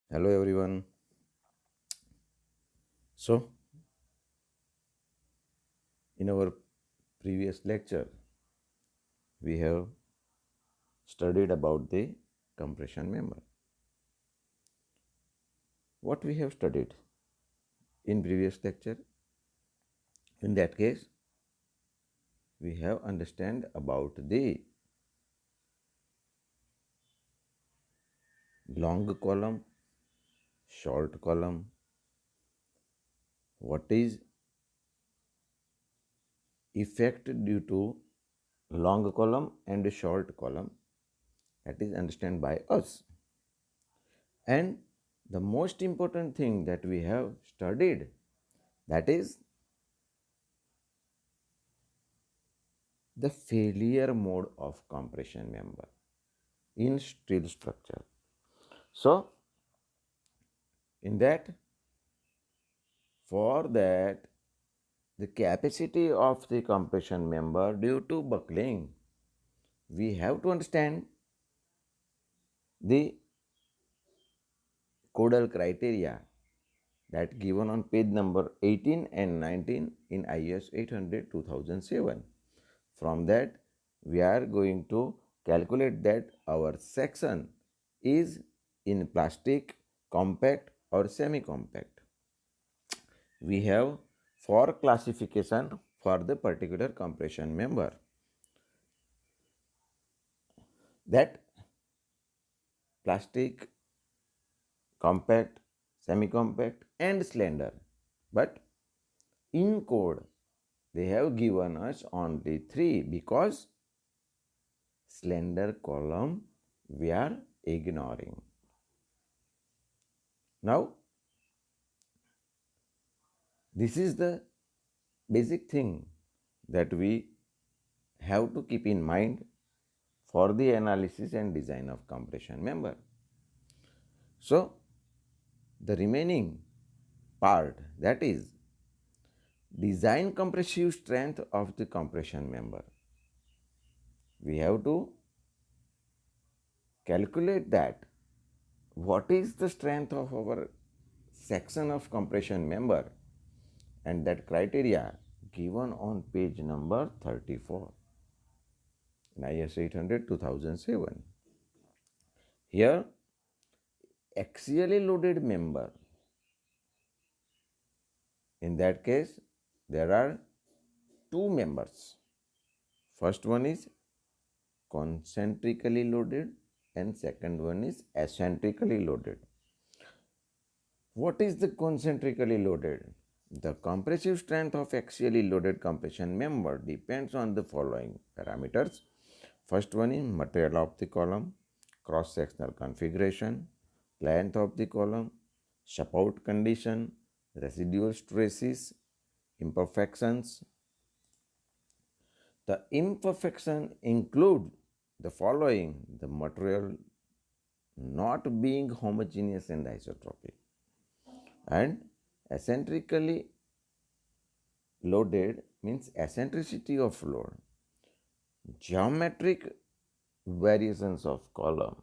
Hello everyone. So, in our previous lecture, we have studied about the compression member. What we have studied in previous lecture, in that case, we have understand about the long column, short column, what is effect due to long column and short column, that is understand by us. And the most important thing that we have studied, that is the failure mode of compression member in steel structure. So, in that, for that, the capacity of the compression member due to buckling, we have to understand the Codal criteria that given on page number 18 and 19 in IS 800 2007. From that, we are going to calculate that our section is in plastic, compact or semi-compact. We have four classification for the particular compression member. That plastic, compact, semi-compact and slender. But in code, they have given us only three because slender column we are ignoring. Now, this is the basic thing that we have to keep in mind for the analysis and design of compression member. So, the remaining part, that is design compressive strength of the compression member. We have to calculate that what is the strength of our section of compression member, and that criteria given on page number 34 in IS 800 2007. Here, axially loaded member, in that case, there are two members. First one is concentrically loaded and second one is eccentrically loaded. What is the concentrically loaded? The compressive strength of axially loaded compression member depends on the following parameters. First one is material of the column, cross-sectional configuration, length of the column, support condition, residual stresses, imperfections. The imperfection include the following: the material not being homogeneous and isotropic, and eccentrically loaded means eccentricity of load, geometric variations of column.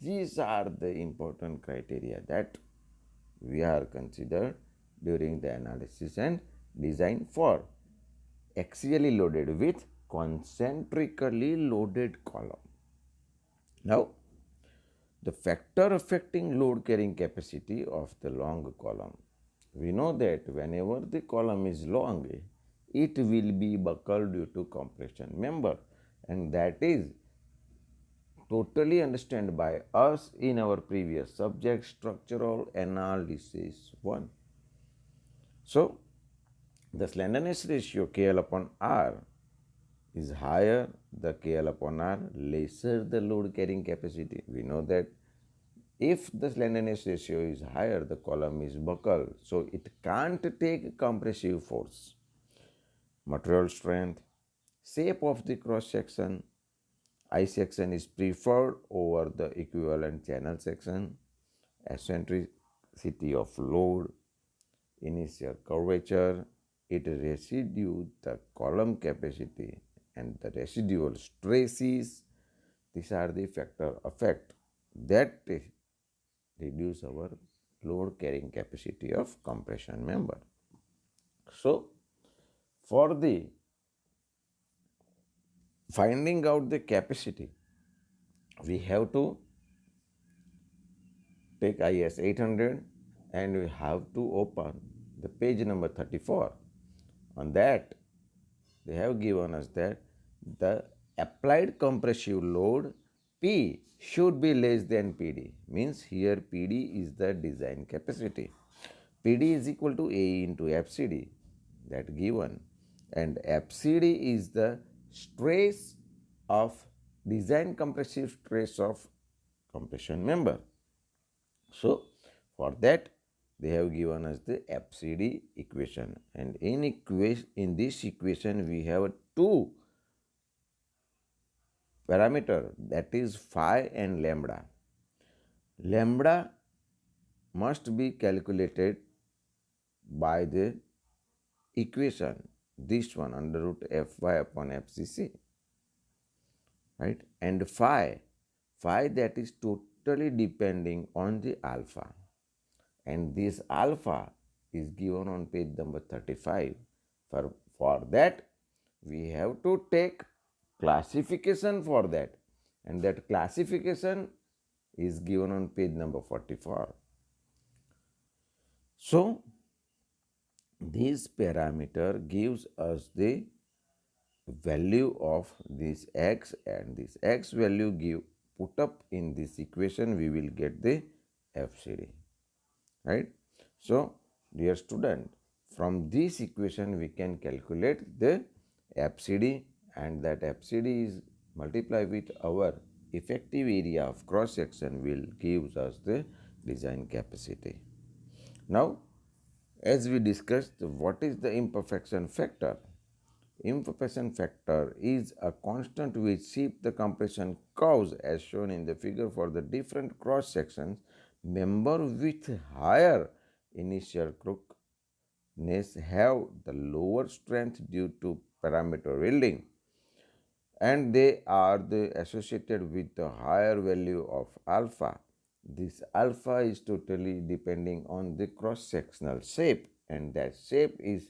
These are the important criteria that we are considered during the analysis and design for axially loaded with concentrically loaded column. Now, the factor affecting load carrying capacity of the long column. We know that whenever the column is long, it will be buckled due to compression member, and that is totally understood by us in our previous subject, structural analysis 1. So, the slenderness ratio KL upon R is higher, the KL upon R lesser the load carrying capacity. We know that if the slenderness ratio is higher, the column is buckled, so it can't take compressive force. Material strength, shape of the cross section, I section is preferred over the equivalent channel section, eccentricity of load, initial curvature, it residues the column capacity and the residual stresses. These are the factor effect that reduce our load carrying capacity of compression member. So, for the finding out the capacity, we have to take IS 800 and we have to open the page number 34. On that, they have given us that the applied compressive load P should be less than PD. Means here PD is the design capacity. PD is equal to A into FCD, that given, and FCD is the stress of design compressive stress of compression member. So, for that they have given us the FCD equation, and in this equation we have two parameter, that is phi and lambda. Lambda must be calculated by the equation, this one, under root Fy upon FCC, right? And phi that is totally depending on the alpha, and this alpha is given on page number 35. For that we have to take classification for that, and that classification is given on page number 44. So, this parameter gives us the value of this x, and this x value give put up in this equation, we will get the FCD, right? So, dear student, from this equation we can calculate the FCD, and that FCD is multiplied with our effective area of cross section will gives us the design capacity. Now, as we discussed, what is the imperfection factor? Imperfection factor is a constant which shapes the compression curves as shown in the figure for the different cross sections. Member with higher initial crookness have the lower strength due to parameter yielding, and they are associated with the higher value of alpha. This alpha is totally depending on the cross sectional shape, and that shape is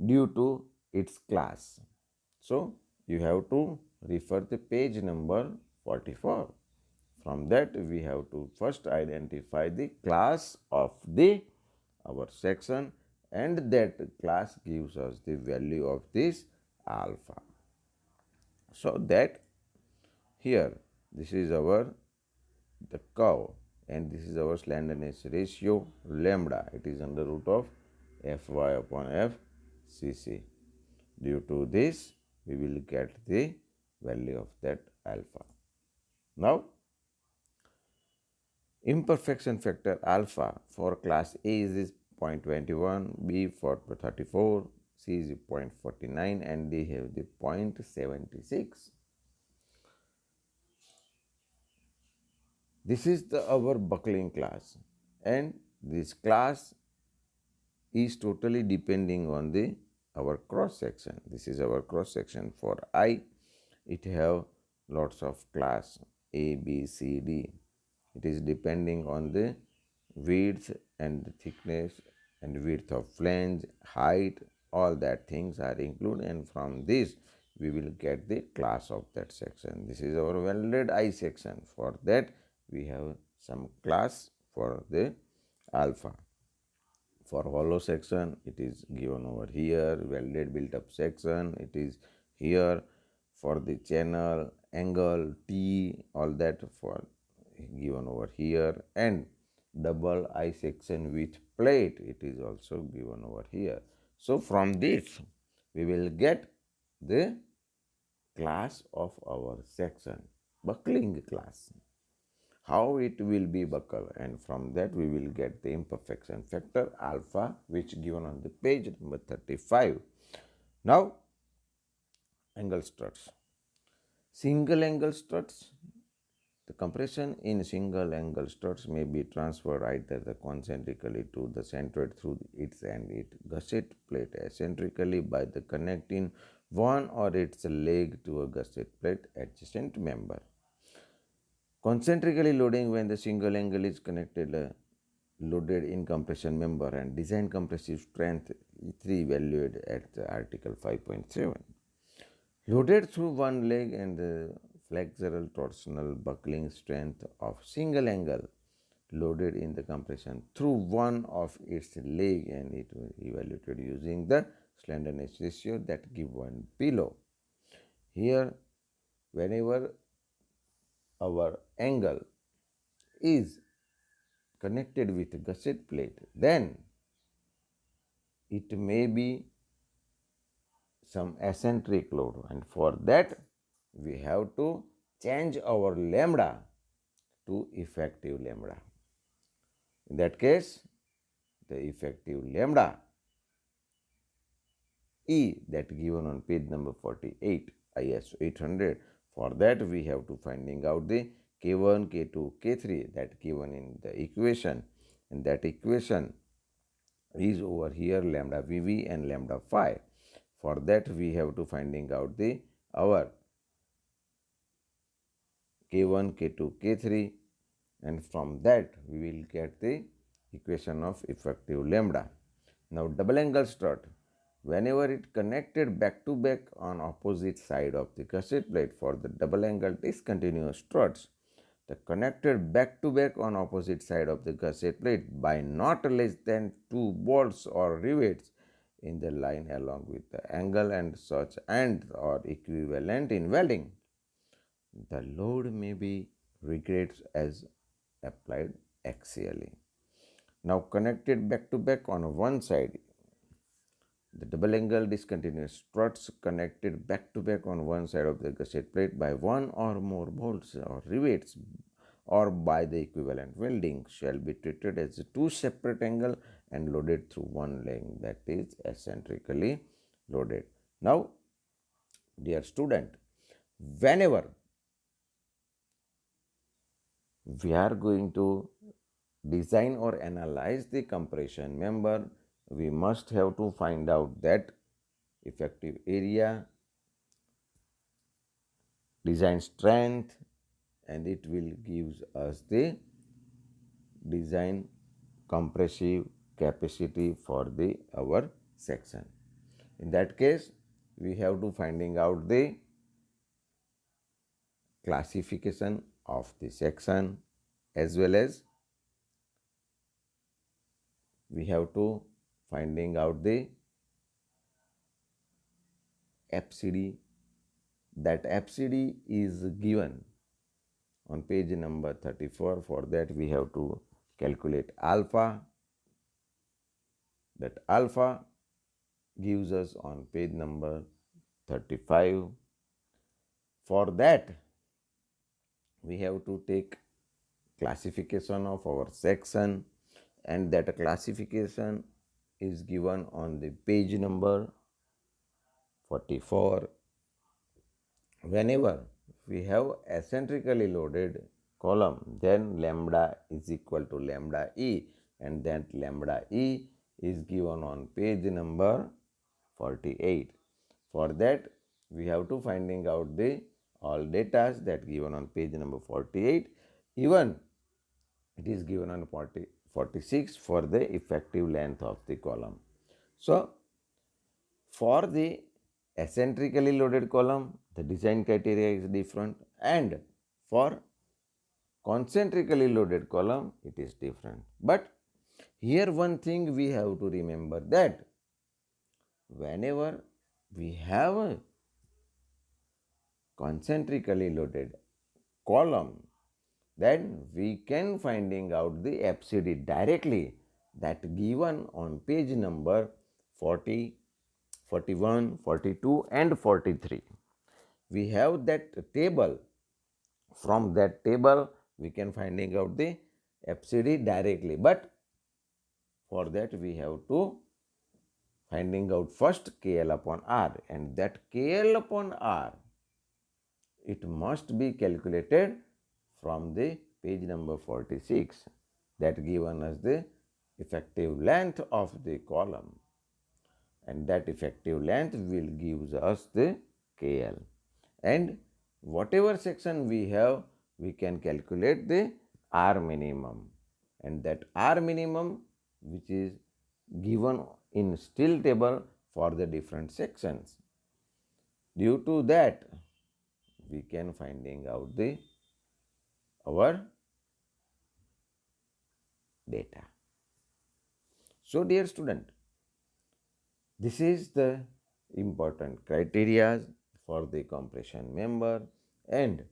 due to its class. So, you have to refer the page number 44. From that we have to first identify the class of the our section, and that class gives us the value of this alpha. So, that here this is our the curve, and this is our slenderness ratio lambda, it is under root of Fy upon FCC. Due to this we will get the value of that alpha. Now, imperfection factor alpha for class A is 0.21, B for 34, C is 0.49, and D have the 0.76. This is our buckling class, and this class is totally depending on the our cross section. This is our cross section for I. It have lots of class A, B, C, D. It is depending on the width and the thickness and width of flange, height, all that things are included, and from this we will get the class of that section. This is our welded I section. For that we have some class for the alpha. For hollow section it is given over here, welded built up section it is here, for the channel angle T, all that for given over here, and double I section with plate it is also given over here. So, from this we will get the class of our section, buckling class, how it will be buckle, and from that we will get the imperfection factor alpha, which given on the page number 35. Now, angle struts. Single angle struts. The compression in single angle struts may be transferred either concentrically to the centroid through its and its gusset plate eccentrically by the connecting one or its leg to a gusset plate adjacent member. Concentrically loading when the single angle is connected loaded in compression member and design compressive strength E3 evaluated at the article 5.7. Loaded through one leg and the flexural torsional buckling strength of single angle loaded in the compression through one of its leg and it was evaluated using the slenderness ratio that given below. Here, whenever our angle is connected with a gusset plate, then it may be some eccentric load, and for that we have to change our lambda to effective lambda. In that case, the effective lambda E that given on page number 48 ISO 800. For that we have to finding out the K1, K2, K3 that given in the equation, and that equation is over here lambda Vv and lambda phi. For that we have to finding out the our K1, K2, K3, and from that we will get the equation of effective lambda. Now double angle strut, whenever it connected back to back on opposite side of the gusset plate for the double angle discontinuous struts, the connected back to back on opposite side of the gusset plate by not less than 2 bolts or rivets in the line along with the angle and such and or equivalent in welding. The load may be regarded as applied axially. Now connected back to back on one side, the double angle discontinuous struts connected back to back on one side of the gusset plate by one or more bolts or rivets or by the equivalent welding shall be treated as two separate angle and loaded through one leg, that is eccentrically loaded. Now, dear student, whenever we are going to design or analyze the compression member, we must have to find out that effective area, design strength, and it will gives us the design compressive capacity for the our section. In that case, we have to finding out the classification of the section as well as we have to finding out the FCD. That FCD is given on page number 34. For that we have to calculate alpha. That alpha gives us on page number 35. For that we have to take classification of our section, and that classification is given on the page number 44. Whenever we have eccentrically loaded column, then lambda is equal to lambda E, and that lambda E is given on page number 48. For that we have to finding out the all data that given on page number 48. Even it is given on 46 for the effective length of the column. So, for the eccentrically loaded column, the design criteria is different, and for concentrically loaded column, it is different. But here one thing we have to remember, that whenever we have a concentrically loaded column, then we can finding out the FCD directly, that given on page number 40, 41, 42 and 43. We have that table. From that table we can finding out the FCD directly, but for that we have to finding out first KL upon R, and that KL upon R, it must be calculated from the page number 46, that given us the effective length of the column, and that effective length will gives us the KL, and whatever section we have, we can calculate the R minimum, and that R minimum which is given in still table for the different sections. Due to that, we can finding out the our data. So dear student, this is the important criteria for the compression member, and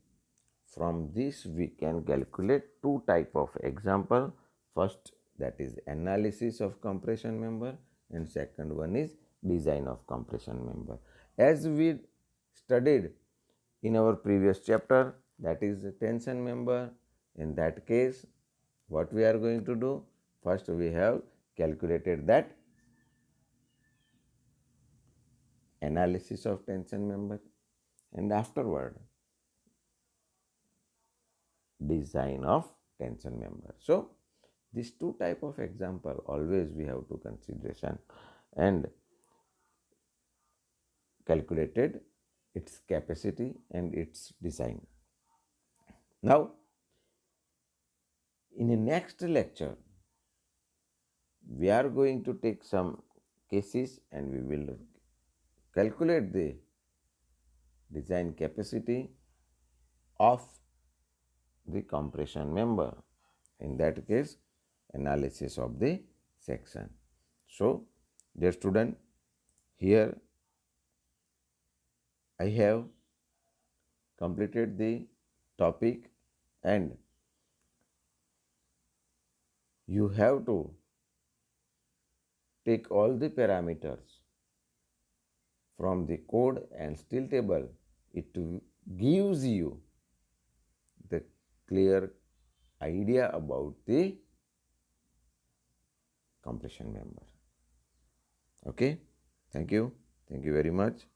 from this we can calculate two type of example. First, that is analysis of compression member, and second one is design of compression member. As we studied in our previous chapter, that is tension member. In that case, what we are going to do? First, we have calculated that analysis of tension member, and afterward design of tension member. So these two type of example always we have to consideration, and calculated its capacity and its design. Now in the next lecture we are going to take some cases and we will calculate the design capacity of the compression member. In that case, analysis of the section. So, dear student, here I have completed the topic, and you have to take all the parameters from the code and still table. It gives you the clear idea about the compression member. Okay, thank you very much.